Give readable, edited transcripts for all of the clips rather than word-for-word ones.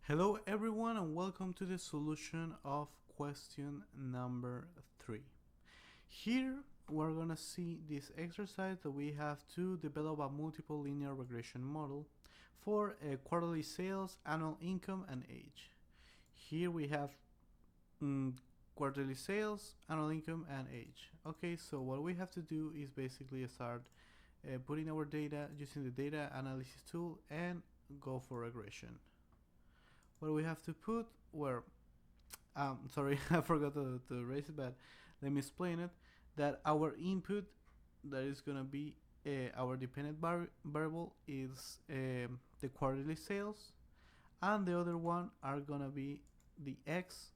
Hello everyone and welcome to the solution of question number 3. Here we're gonna see this exercise that we have to develop a multiple linear regression model for quarterly sales, annual income and age. Here we have quarterly sales, annual income and age. Okay, so what we have to do is basically start putting our data using the data analysis tool and go for regression. What we have to put where sorry, I forgot to erase it, but let me explain it. That our input that is gonna be our dependent variable is the quarterly sales, and the other one are gonna be the x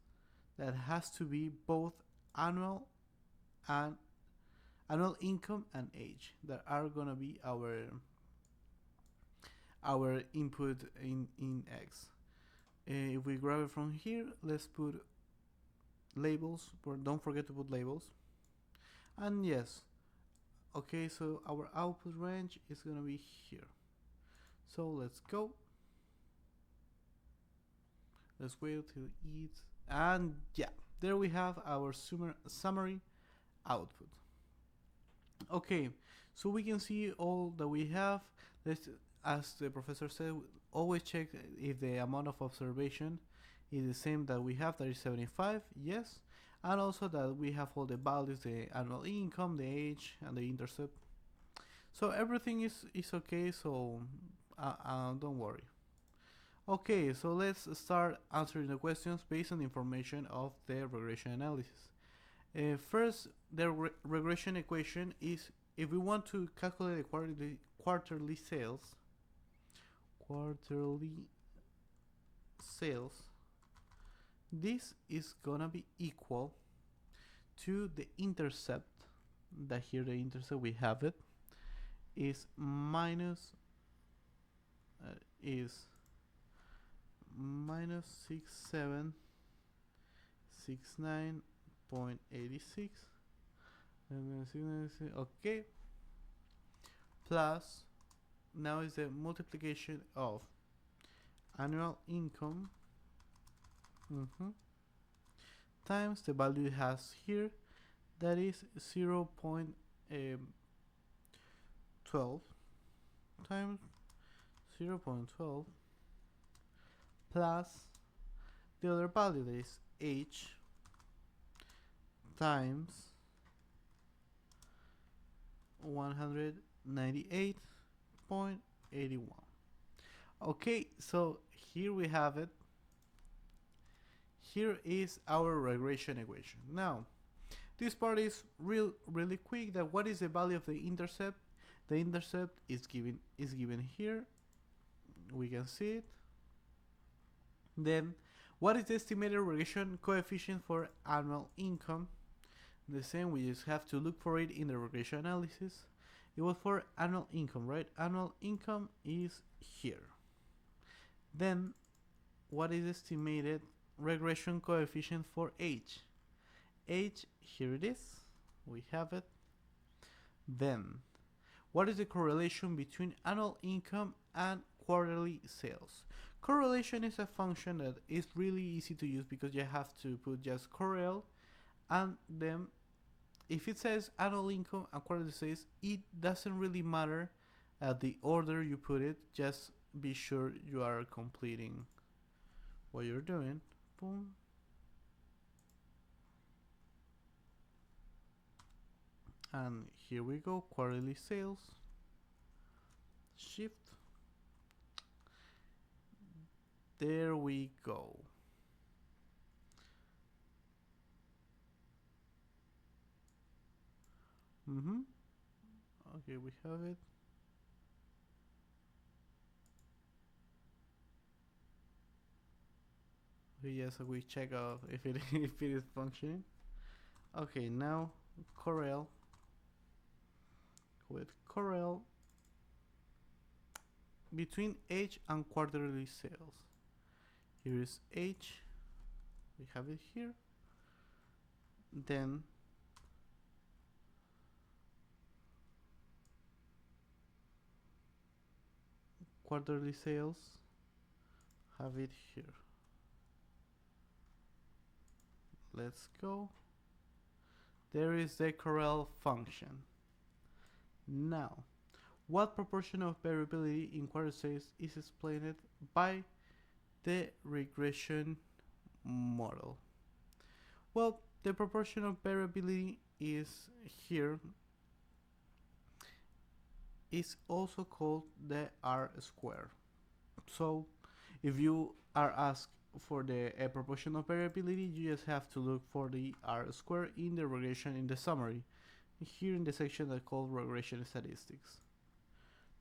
that has to be both annual and annual income and age that are gonna be our input in x. If we grab it from here, let's put labels, but don't forget to put labels. And yes, okay, so our output range is gonna be here. So let's go. Let's wait till it, and yeah, there we have our summary output. Okay, so we can see all that we have. Let's, as the professor said, always check if the amount of observation is the same that we have, that is 75, yes, and also that we have all the values, the annual income, the age, and the intercept. So everything is okay, so don't worry. Okay, so let's start answering the questions based on the information of the regression analysis. First, the regression equation is if we want to calculate the quarterly sales, this is gonna be equal to the intercept, that here the intercept we have it, is minus 6769.86. Okay, plus now is the multiplication of annual income times the value it has here, that is 0.12 times 0.12 plus the other value, that is h, times 198.81. Okay, so here we have it. Here is our regression equation. Now, this part is really quick. That what is the value of the intercept? The intercept is given here. We can see it. Then, what is the estimated regression coefficient for annual income? The same, we just have to look for it in the regression analysis. It was for annual income, right? Annual income is here. Then, what is estimated regression coefficient for age? Age, here it is. We have it. Then, what is the correlation between annual income and quarterly sales? Correlation is a function that is really easy to use because you have to put just correl, and then if it says annual income and quarterly sales, it doesn't really matter the order you put it. Just be sure you are completing what you're doing. Boom. And here we go, quarterly sales. Shift. There we go. Okay, we have it. Yes, we check out if it if it is functioning. Okay, now correl with correl between age and quarterly sales. Here is age. We have it here. Then quarterly sales have it here. Let's go. There is the Corel function. Now, what proportion of variability in quarter sales is explained by the regression model? Well, the proportion of variability is here, is also called the R square. So if you are asked for the proportion of variability, you just have to look for the R square in the regression in the summary, here in the section that called regression statistics.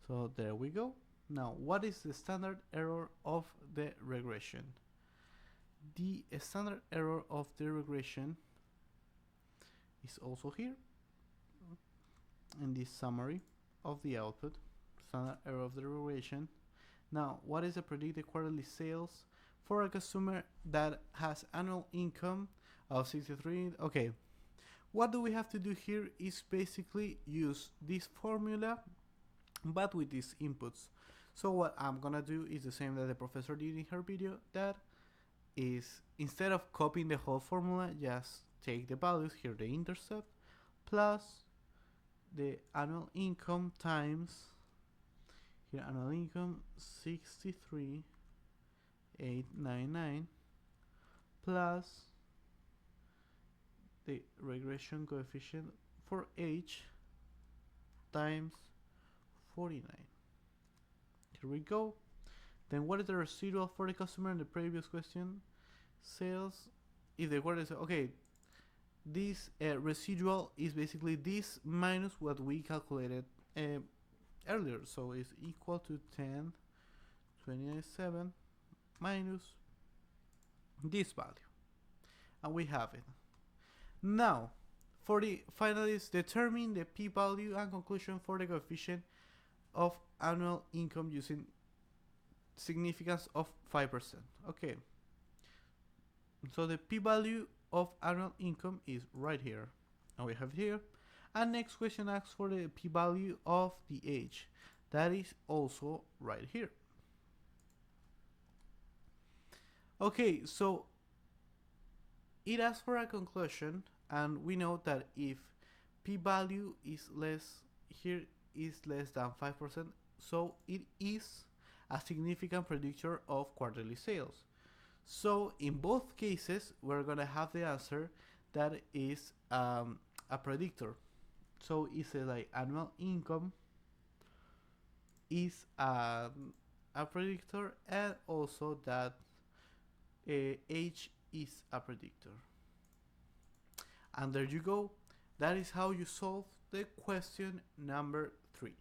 So there we go. Now, what is the standard error of the regression? The standard error of the regression is also here in this summary of the output. Standard error of the regression. Now, what is the predicted quarterly sales for a customer that has annual income of 63? Okay, what do we have to do here is basically use this formula but with these inputs. So what I'm gonna do is the same that the professor did in her video, that is, instead of copying the whole formula, just take the values, here the intercept, plus the annual income times, here annual income 63,899, plus the regression coefficient for age times 49. Here we go. Then what is the residual for the customer in the previous question? Sales, if the quarter is okay, this residual is basically this minus what we calculated earlier. So it's equal to 10,297 minus this value. And we have it. Now, for the finalists, determine the p-value and conclusion for the coefficient of annual income using significance of 5%. Okay. So the p-value of annual income is right here. And we have it here. And next question asks for the p-value of the age. That is also right here. Okay, so it asks for a conclusion, and we know that if p-value is less, here is less than 5%, so it is a significant predictor of quarterly sales. So in both cases, we're gonna have the answer that is a predictor. So it's like annual income is a predictor, and also that age is a predictor. And there you go. That is how you solve the question number 3.